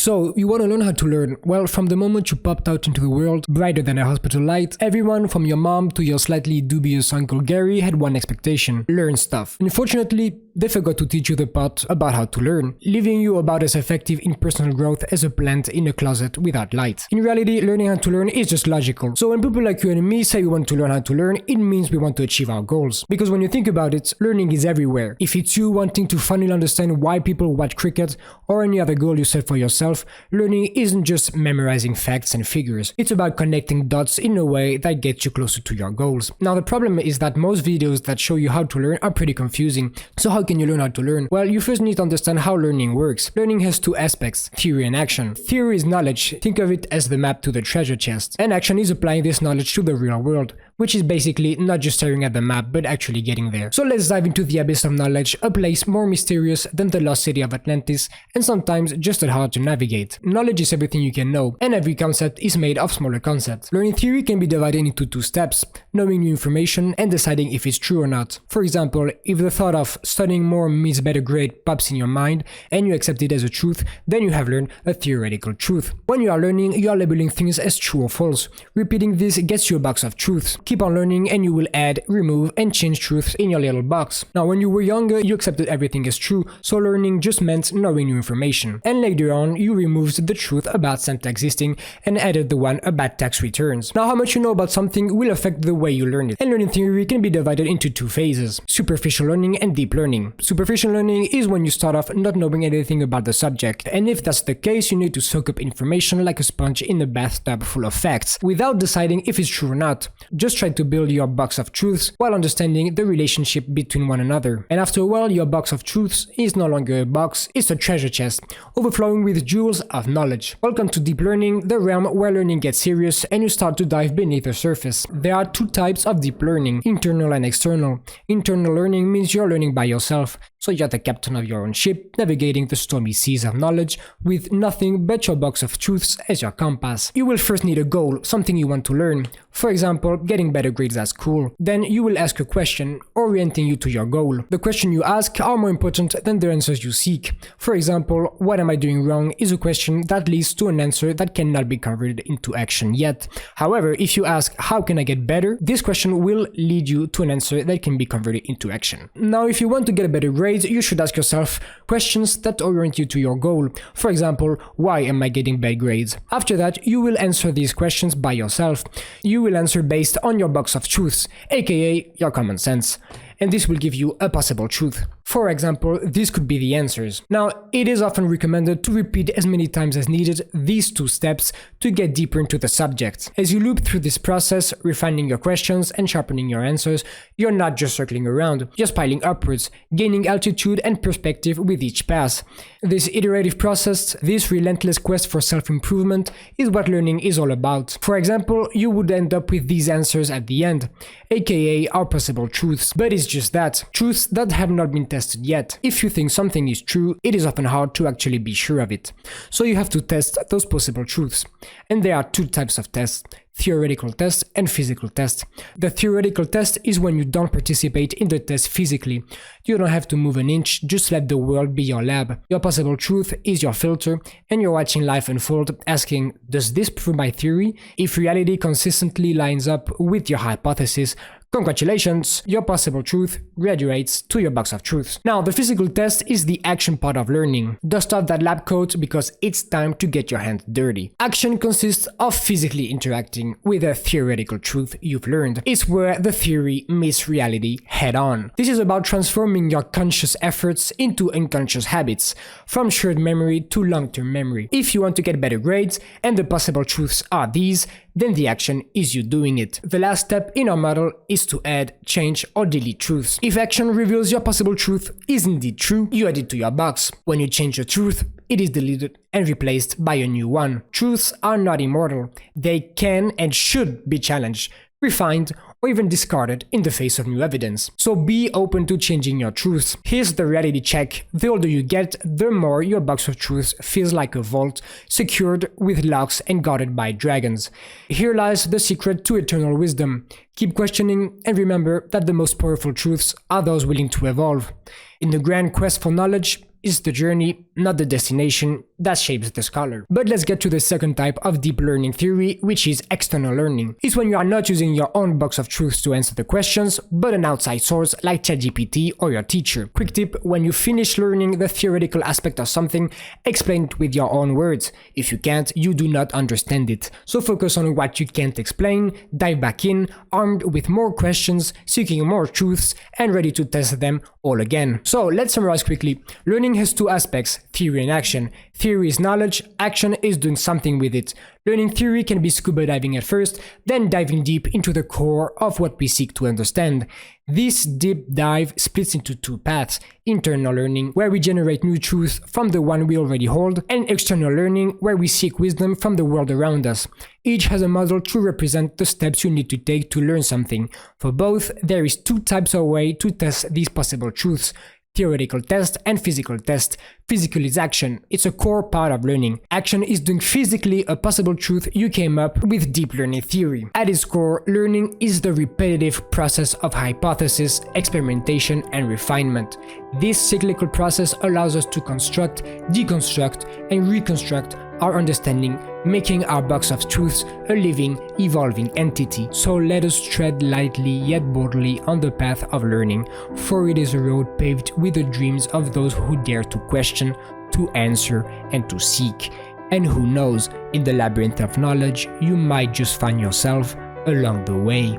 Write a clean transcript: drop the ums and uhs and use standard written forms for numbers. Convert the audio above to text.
So, you want to learn how to learn? Well, from the moment you popped out into the world, brighter than a hospital light, everyone from your mom to your slightly dubious Uncle Gary had one expectation: learn stuff. Unfortunately, they forgot to teach you the part about how to learn, leaving you about as effective in personal growth as a plant in a closet without light. In reality, learning how to learn is just logical. So when people like you and me say we want to learn how to learn, it means we want to achieve our goals. Because when you think about it, learning is everywhere. If it's you wanting to finally understand why people watch cricket or any other goal you set for yourself, learning isn't just memorizing facts and figures. It's about connecting dots in a way that gets you closer to your goals. Now the problem is that most videos that show you how to learn are pretty confusing. So how can you learn how to learn? Well, you first need to understand how learning works. Learning has two aspects: theory and action. Theory is knowledge. Think of it as the map to the treasure chest. And action is applying this knowledge to the real world, which is basically not just staring at the map, but actually getting there. So let's dive into the abyss of knowledge, a place more mysterious than the lost city of Atlantis, and sometimes just as hard to navigate. Knowledge is everything you can know, and every concept is made of smaller concepts. Learning theory can be divided into two steps: knowing new information and deciding if it's true or not. For example, if the thought of studying more means better grade pops in your mind, and you accept it as a truth, then you have learned a theoretical truth. When you are learning, you are labeling things as true or false. Repeating this gets you a box of truths. Keep on learning and you will add, remove, and change truths in your little box. Now, when you were younger, you accepted everything as true, so learning just meant knowing new information. And later on, you removed the truth about Santa existing and added the one about tax returns. Now, how much you know about something will affect the way you learn it. And learning theory can be divided into two phases: superficial learning and deep learning. Superficial learning is when you start off not knowing anything about the subject, and if that's the case, you need to soak up information like a sponge in a bathtub full of facts, without deciding if it's true or not. Just try to build your box of truths while understanding the relationship between one another. And after a while, your box of truths is no longer a box, it's a treasure chest, overflowing with jewels of knowledge. Welcome to deep learning, the realm where learning gets serious and you start to dive beneath the surface. There are two types of deep learning: internal and external. Internal learning means you're learning by yourself, so you're the captain of your own ship, navigating the stormy seas of knowledge with nothing but your box of truths as your compass. You will first need a goal, something you want to learn. For example, getting better grades at school. Then you will ask a question, orienting you to your goal. The question you ask are more important than the answers you seek. For example, what am I doing wrong is a question that leads to an answer that cannot be converted into action yet. However, if you ask, how can I get better? This question will lead you to an answer that can be converted into action. Now, if you want to get a better grade, you should ask yourself questions that orient you to your goal. For example, why am I getting bad grades? After that, you will answer these questions by yourself. You will answer based on your box of truths, aka your common sense. And this will give you a possible truth. For example, this could be the answers. Now, it is often recommended to repeat as many times as needed these two steps to get deeper into the subject. As you loop through this process, refining your questions and sharpening your answers, you're not just circling around, you're spiraling upwards, gaining altitude and perspective with each pass. This iterative process, this relentless quest for self-improvement, is what learning is all about. For example, you would end up with these answers at the end, aka our possible truths. But it's just that, truths that have not been tested yet. If you think something is true, it is often hard to actually be sure of it. So you have to test those possible truths. And there are two types of tests: theoretical test and physical test. The theoretical test is when you don't participate in the test physically. You don't have to move an inch, just let the world be your lab. Your possible truth is your filter, and you're watching life unfold, asking, does this prove my theory? If reality consistently lines up with your hypothesis, congratulations, your possible truth graduates to your box of truths. Now, the physical test is the action part of learning. Dust off that lab coat because it's time to get your hands dirty. Action consists of physically interacting with a theoretical truth you've learned. It's where the theory meets reality head on. This is about transforming your conscious efforts into unconscious habits, from shared memory to long-term memory. If you want to get better grades, and the possible truths are these, then the action is you doing it. The last step in our model is to add, change, or delete truths. If action reveals your possible truth is indeed true, you add it to your box. When you change your truth, it is deleted and replaced by a new one. Truths are not immortal. They can and should be challenged, refined, or even discarded in the face of new evidence. So be open to changing your truths. Here's the reality check. The older you get, the more your box of truths feels like a vault, secured with locks and guarded by dragons. Here lies the secret to eternal wisdom. Keep questioning and remember that the most powerful truths are those willing to evolve. In the grand quest for knowledge, it's the journey, not the destination, that shapes the scholar. But let's get to the second type of deep learning theory, which is external learning. It's when you are not using your own box of truths to answer the questions, but an outside source like ChatGPT or your teacher. Quick tip: when you finish learning the theoretical aspect of something, explain it with your own words. If you can't, you do not understand it. So focus on what you can't explain, dive back in, armed with more questions, seeking more truths, and ready to test them all again. So let's summarize quickly. Learning has two aspects: theory and action. Theory is knowledge, action is doing something with it. Learning theory can be scuba diving at first, then diving deep into the core of what we seek to understand. This deep dive splits into two paths: internal learning, where we generate new truth from the one we already hold, and external learning, where we seek wisdom from the world around us. Each has a model to represent the steps you need to take to learn something. For both, there is two types of way to test these possible truths: theoretical test and physical test. Physical is action. It's a core part of learning. Action is doing physically a possible truth you came up with deep learning theory. At its core, learning is the repetitive process of hypothesis, experimentation, and refinement. This cyclical process allows us to construct, deconstruct, and reconstruct our understanding, making our box of truths a living, evolving entity. So let us tread lightly yet boldly on the path of learning, for it is a road paved with the dreams of those who dare to question, to answer, and to seek. And who knows, in the labyrinth of knowledge, you might just find yourself along the way.